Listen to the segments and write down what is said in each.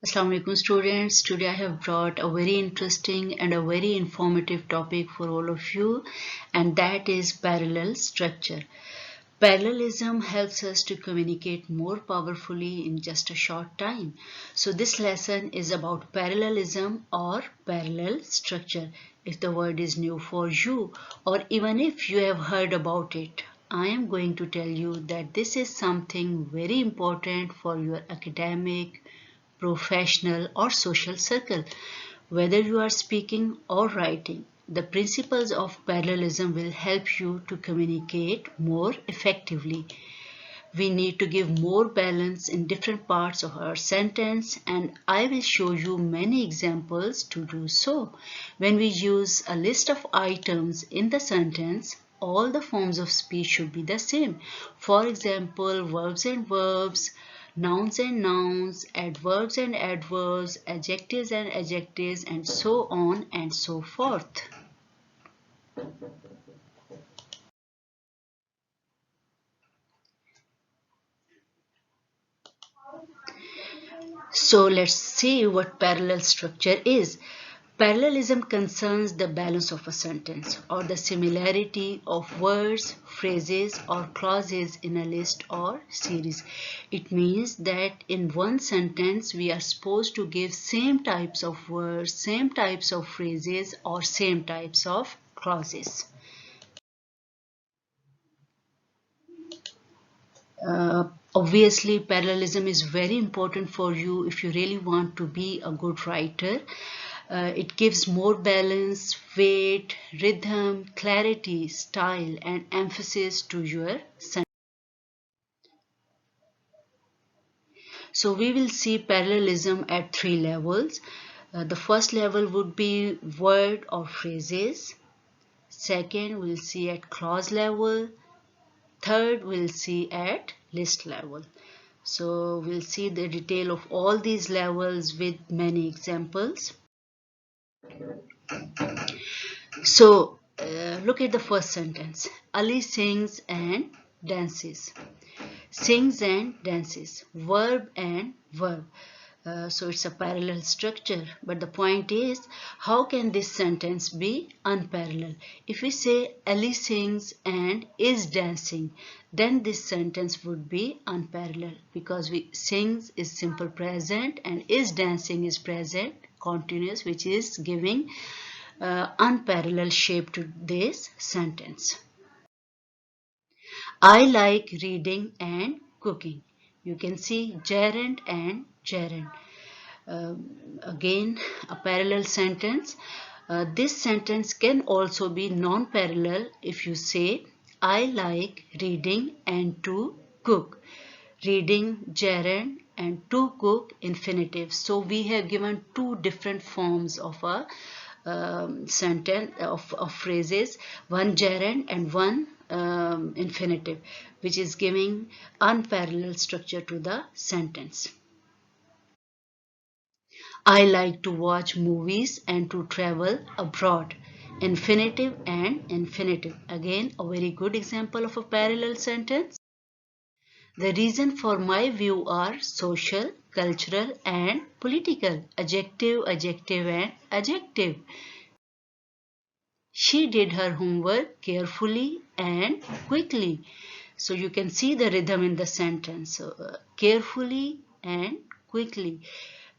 Assalamu alaikum students. Today I have brought a very interesting and a very informative topic for all of you, and that is parallel structure. Parallelism helps us to communicate more powerfully in just a short time. So this lesson is about parallelism or parallel structure. If the word is new for you or even if you have heard about it, I am going to tell you that this is something very important for your academic, professional or social circle. Whether you are speaking or writing, the principles of parallelism will help you to communicate more effectively. We need to give more balance in different parts of our sentence, and I will show you many examples to do so. When we use a list of items in the sentence, all the forms of speech should be the same. For example, verbs and verbs, nouns and nouns, adverbs and adverbs, adjectives, and so on and so forth. So let's see what parallel structure is. Parallelism concerns the balance of a sentence or the similarity of words, phrases or clauses in a list or series. It means that in one sentence we are supposed to give same types of words, same types of phrases or same types of clauses. Obviously, parallelism is very important for you if you really want to be a good writer. It gives more balance, weight, rhythm, clarity, style, and emphasis to your sentence. So we will see parallelism at three levels. The first level would be word or phrases. Second, we'll see at clause level. Third, we'll see at list level. So we'll see the detail of all these levels with many examples. So look at the first sentence. Ali sings and dances. Sings and dances. Verb and verb. So it's a parallel structure. But the point is, how can this sentence be unparalleled? If we say Ali sings and is dancing, then this sentence would be unparalleled because we sings is simple present and is dancing is present continuous, which is giving unparalleled shape to this sentence. I like reading and cooking. You can see gerund and gerund. Again, a parallel sentence. This sentence can also be non-parallel if you say, I like reading and to cook. Reading, gerund, and to cook, infinitive. So we have given two different forms of a sentence of phrases, one gerund and one infinitive, which is giving unparalleled structure to the sentence. I like to watch movies and to travel abroad. Infinitive and infinitive. Again, a very good example of a parallel sentence. The reason for my view are social, cultural and political. Adjective, adjective and adjective. She did her homework carefully and quickly. So you can see the rhythm in the sentence. So, carefully and quickly.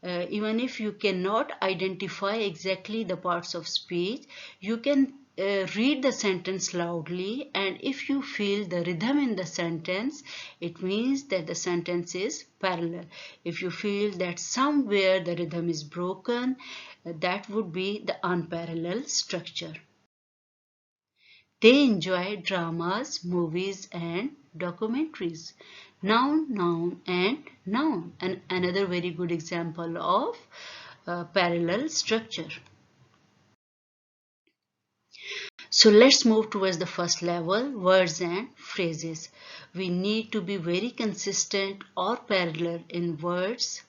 Even if you cannot identify exactly the parts of speech, you can read the sentence loudly, and if you feel the rhythm in the sentence, it means that the sentence is parallel. If you feel that somewhere the rhythm is broken, that would be the unparalleled structure. They enjoy dramas, movies and documentaries. Noun, noun and noun. And another very good example of parallel structure. So let's move towards the first level, words and phrases. We need to be very consistent or parallel in words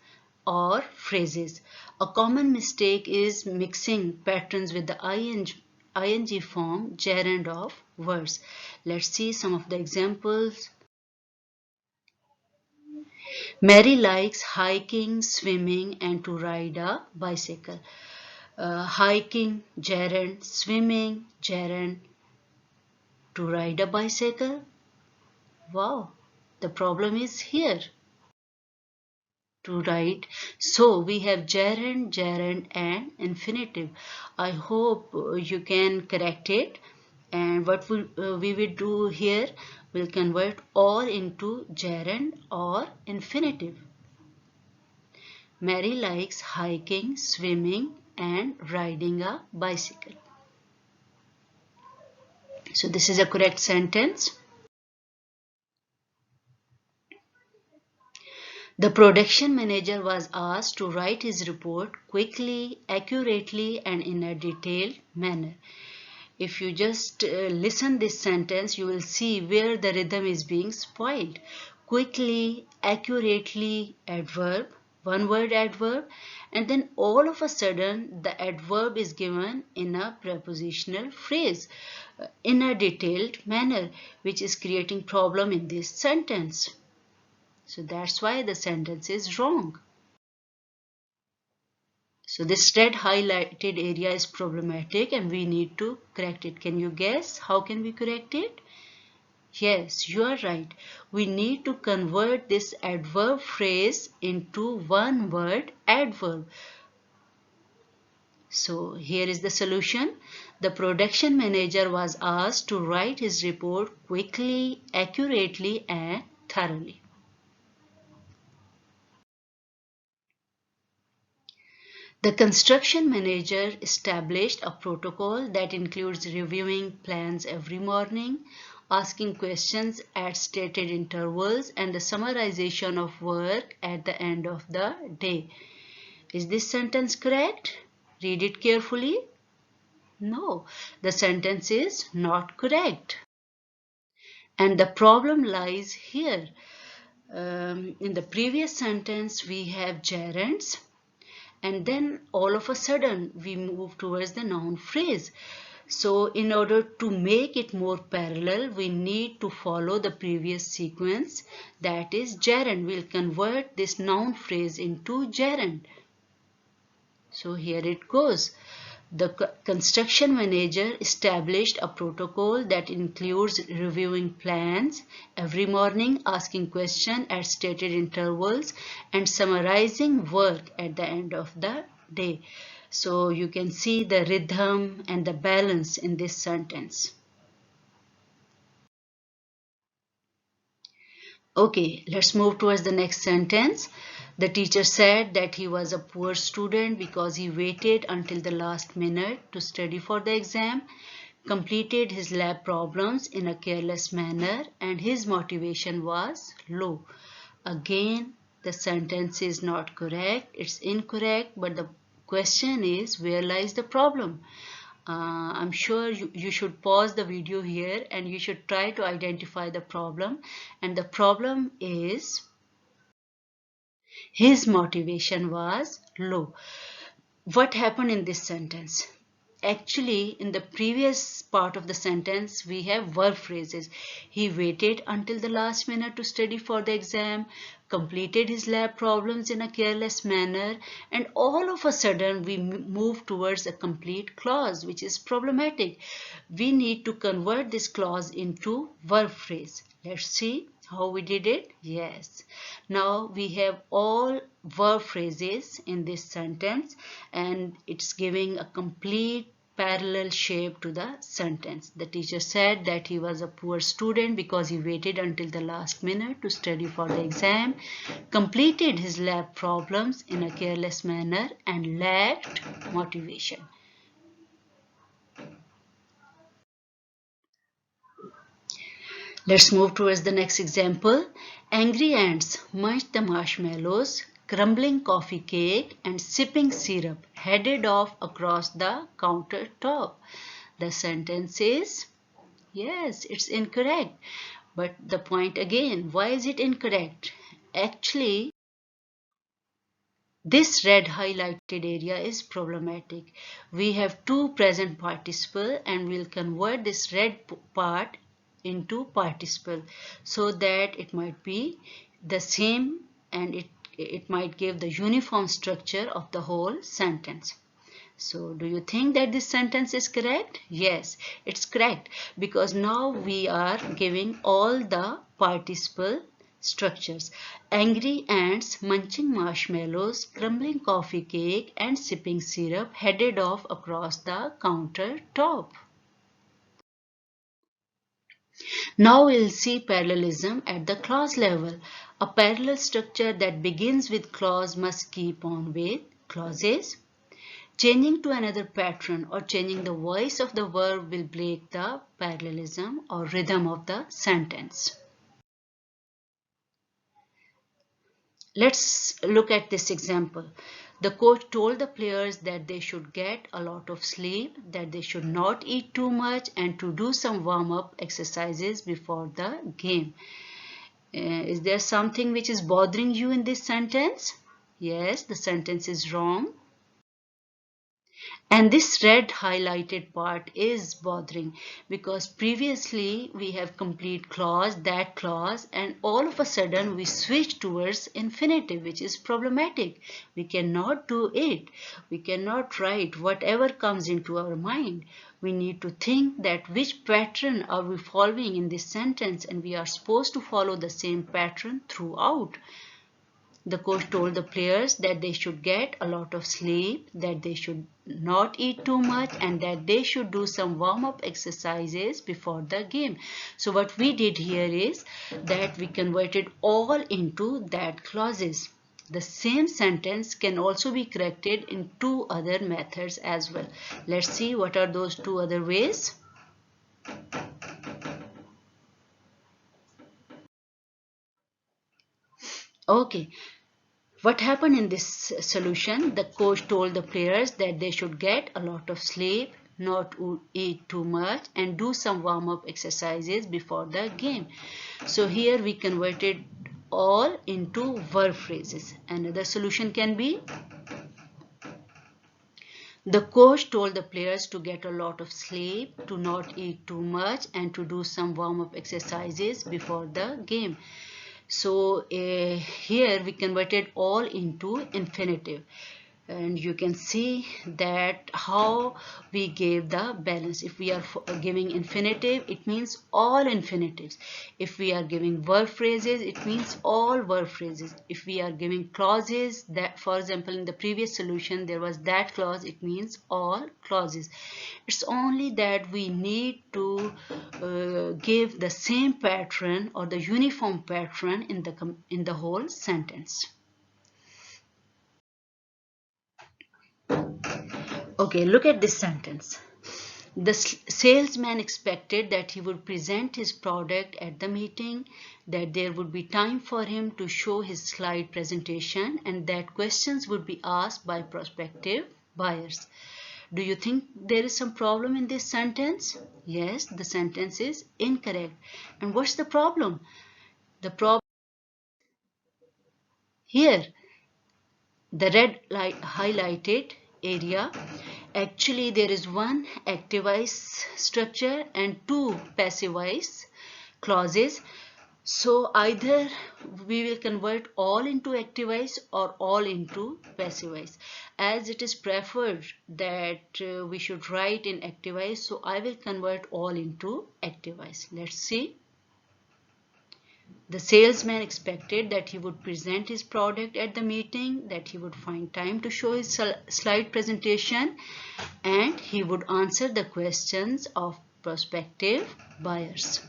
or phrases. A common mistake is mixing patterns with the ing form gerund of words. Let's see some of the examples. Mary likes hiking, swimming, and to ride a bicycle. Hiking, gerund, swimming, gerund, to ride a bicycle. Wow, the problem is here. To write. So we have gerund, gerund and infinitive. I hope you can correct it. And what we will do here, we'll convert or into gerund or infinitive. Mary likes hiking, swimming and riding a bicycle. So this is a correct sentence. The production manager was asked to write his report quickly, accurately and in a detailed manner. If you just listen this sentence, you will see where the rhythm is being spoiled. Quickly, accurately, adverb, one word adverb, and then all of a sudden the adverb is given in a prepositional phrase in a detailed manner, which is creating problem in this sentence. So that's why the sentence is wrong. So this red highlighted area is problematic and we need to correct it. Can you guess how can we correct it? Yes, you are right. We need to convert this adverb phrase into one word adverb. So here is the solution. The production manager was asked to write his report quickly, accurately and thoroughly. The construction manager established a protocol that includes reviewing plans every morning, asking questions at stated intervals, and the summarization of work at the end of the day. Is this sentence correct? Read it carefully. No, the sentence is not correct. And the problem lies here. In the previous sentence, we have gerunds. And then all of a sudden we move towards the noun phrase. So in order to make it more parallel, we need to follow the previous sequence, that is gerund. We'll convert this noun phrase into gerund. So here it goes. The construction manager established a protocol that includes reviewing plans every morning, asking questions at stated intervals, and summarizing work at the end of the day. So you can see the rhythm and the balance in this sentence. Okay, let's move towards the next sentence. The teacher said that he was a poor student because he waited until the last minute to study for the exam, completed his lab problems in a careless manner, and his motivation was low. Again, the sentence is not correct, it's incorrect, but the question is, where lies the problem? I'm sure you should pause the video here and you should try to identify the problem. And the problem is his motivation was low. What happened in this sentence? Actually, in the previous part of the sentence, we have verb phrases. He waited until the last minute to study for the exam, completed his lab problems in a careless manner, and all of a sudden we move towards a complete clause, which is problematic. We need to convert this clause into verb phrase. Let's see how we did it. Yes. Now we have all verb phrases in this sentence and it's giving a complete parallel shape to the sentence. The teacher said that he was a poor student because he waited until the last minute to study for the exam, completed his lab problems in a careless manner and lacked motivation. Let's move towards the next example. Angry ants munched the marshmallows, crumbling coffee cake and sipping syrup headed off across the countertop. The sentence is, yes, it's incorrect. But the point again, why is it incorrect? Actually, this red highlighted area is problematic. We have two present participle and we'll convert this red part into participle so that it might be the same and it might give the uniform structure of the whole sentence. So do you think that this sentence is correct? Yes, it's correct, because now we are giving all the participle structures. Angry ants munching marshmallows, crumbling coffee cake and sipping syrup headed off across the countertop. Now we'll see parallelism at the clause level. A parallel structure that begins with clause must keep on with clauses. Changing to another pattern or changing the voice of the verb will break the parallelism or rhythm of the sentence. Let's look at this example. The coach told the players that they should get a lot of sleep, that they should not eat too much, and to do some warm-up exercises before the game. Is there something which is bothering you in this sentence? Yes, the sentence is wrong. And this red highlighted part is bothering, because previously we have complete clause, that clause, and all of a sudden we switch towards infinitive, which is problematic. We cannot do it. We cannot write whatever comes into our mind. We need to think that which pattern are we following in this sentence, and we are supposed to follow the same pattern throughout. The coach told the players that they should get a lot of sleep, that they should not eat too much, and that they should do some warm-up exercises before the game. So what we did here is that we converted all into that clauses. The same sentence can also be corrected in two other methods as well. Let's see what are those two other ways. Okay. What happened in this solution? The coach told the players that they should get a lot of sleep, not eat too much, and do some warm-up exercises before the game. So here we converted all into verb phrases. Another solution can be: the coach told the players to get a lot of sleep, to not eat too much, and to do some warm-up exercises before the game. So here we converted all into infinitive, and you can see that how we gave the balance. If we are giving infinitive, it means all infinitives. If we are giving verb phrases, it means all verb phrases. If we are giving clauses, that, for example, in the previous solution there was that clause, it means all clauses. It's only that we need to give the same pattern or the uniform pattern in the whole sentence. Okay, look at this sentence. The salesman expected that he would present his product at the meeting, that there would be time for him to show his slide presentation, and that questions would be asked by prospective buyers. Do you think there is some problem in this sentence? Yes, the sentence is incorrect. And what's the problem? The problem here, the red light highlighted area, actually there is one active voice structure and two passive voice clauses. So either we will convert all into active voice or all into passive voice. As it is preferred that we should write in active voice, so I will convert all into active voice. Let's see. The salesman expected that he would present his product at the meeting, that he would find time to show his slide presentation, and he would answer the questions of prospective buyers.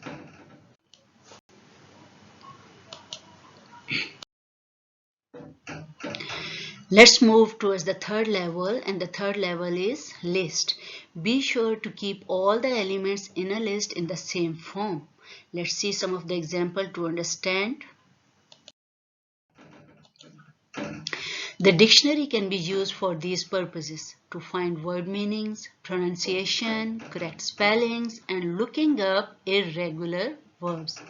Let's move towards the third level, and the third level is list. Be sure to keep all the elements in a list in the same form. Let's see some of the example to understand. The dictionary can be used for these purposes: to find word meanings, pronunciation, correct spellings, and looking up irregular verbs.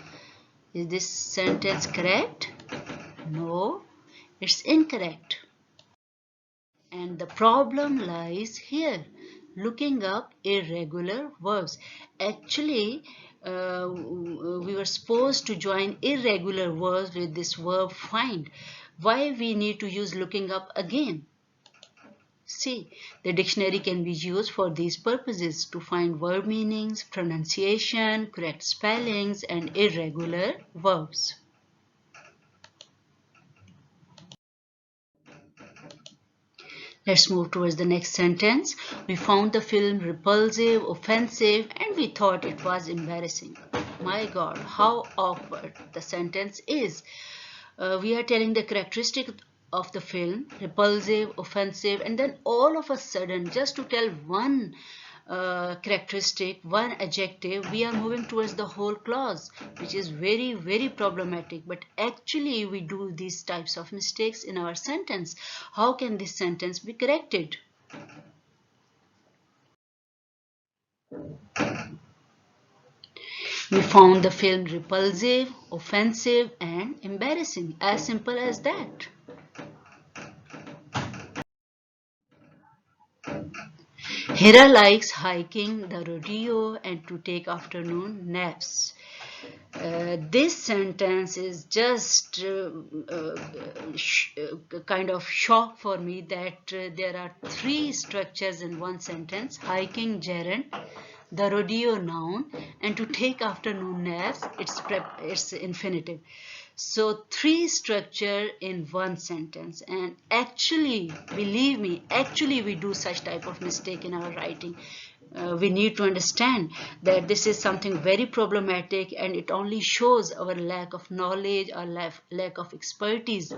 Is this sentence correct? No, it's incorrect. And the problem lies here, looking up irregular verbs. Actually, we were supposed to join irregular verbs with this verb find. Why we need to use looking up again? See, the dictionary can be used for these purposes to find verb meanings, pronunciation, correct spellings, and irregular verbs. Let's move towards the next sentence. We found the film repulsive, offensive, and we thought it was embarrassing. My God, how awkward the sentence is. We are telling the characteristic of the film, repulsive, offensive, and then all of a sudden, just to tell one characteristic, one adjective, we are moving towards the whole clause, which is very, very problematic. But actually, we do these types of mistakes in our sentence. How can this sentence be corrected? We found the film repulsive, offensive, and embarrassing. As simple as that. Hira likes hiking, the rodeo, and to take afternoon naps. This sentence is just kind of shock for me that there are three structures in one sentence: hiking, gerund, the rodeo, noun, and to take afternoon naps, it's infinitive. So three structure in one sentence, and actually, believe me, actually we do such type of mistake in our writing. We need to understand that this is something very problematic, and it only shows our lack of knowledge or lack of expertise.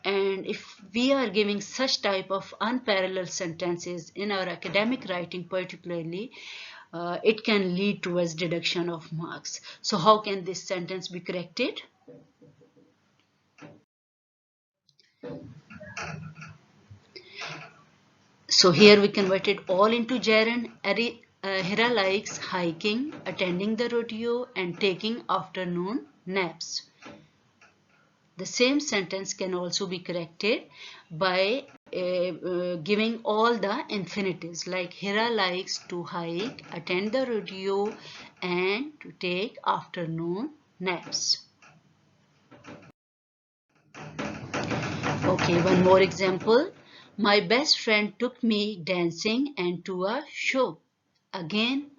And if we are giving such type of unparalleled sentences in our academic writing particularly, it can lead towards deduction of marks. So how can this sentence be corrected? So here we converted all into gerund. Hira likes hiking, attending the rodeo, and taking afternoon naps. The same sentence can also be corrected by giving all the infinitives, like Hira likes to hike, attend the rodeo, and to take afternoon naps. Okay, one more example. My best friend took me dancing and to a show. Again,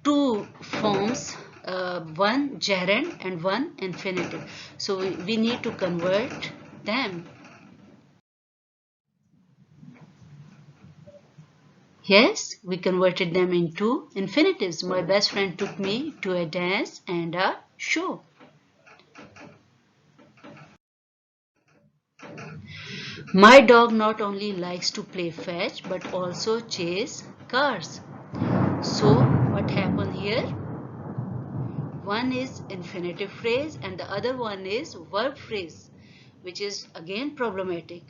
two forms, one gerund and one infinitive. So we need to convert them. Yes, we converted them into infinitives. My best friend took me to a dance and a show. My dog not only likes to play fetch but also chase cars. So what happened here? One is infinitive phrase and the other one is verb phrase, which is again problematic.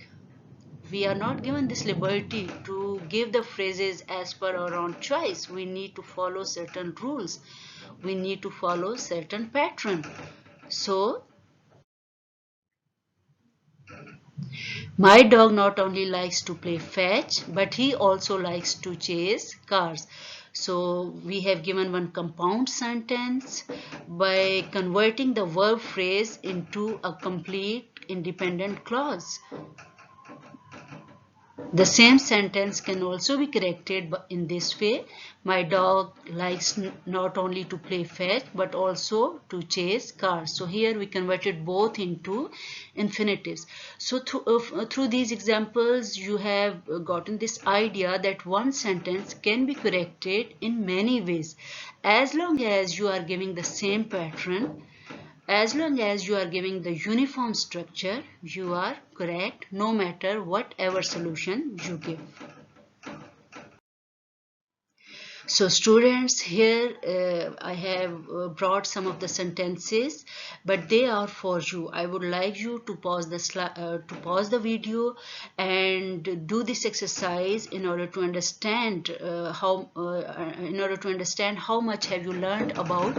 We are not given this liberty to give the phrases as per our own choice. We need to follow certain rules. We need to follow certain pattern. So, my dog not only likes to play fetch, but he also likes to chase cars. So, we have given one compound sentence by converting the verb phrase into a complete independent clause. The same sentence can also be corrected in this way. My dog likes not only to play fetch but also to chase cars. So here we converted both into infinitives. So through these examples you have gotten this idea that one sentence can be corrected in many ways as long as you are giving the same pattern. As long as you are giving the uniform structure, you are correct no matter whatever solution you give. So students, here I have brought some of the sentences, but they are for you. I would like you to pause the video and do this exercise in order to understand how much have you learned about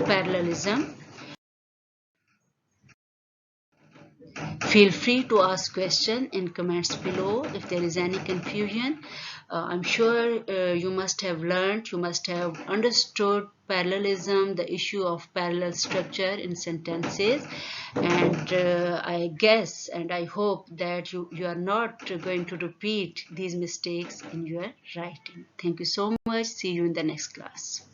parallelism. Feel free to ask question in comments below if there is any confusion. I'm sure you must have learned, you must have understood parallelism, the issue of parallel structure in sentences, and I guess and I hope that you are not going to repeat these mistakes in your writing. Thank you so much. See you in the next class.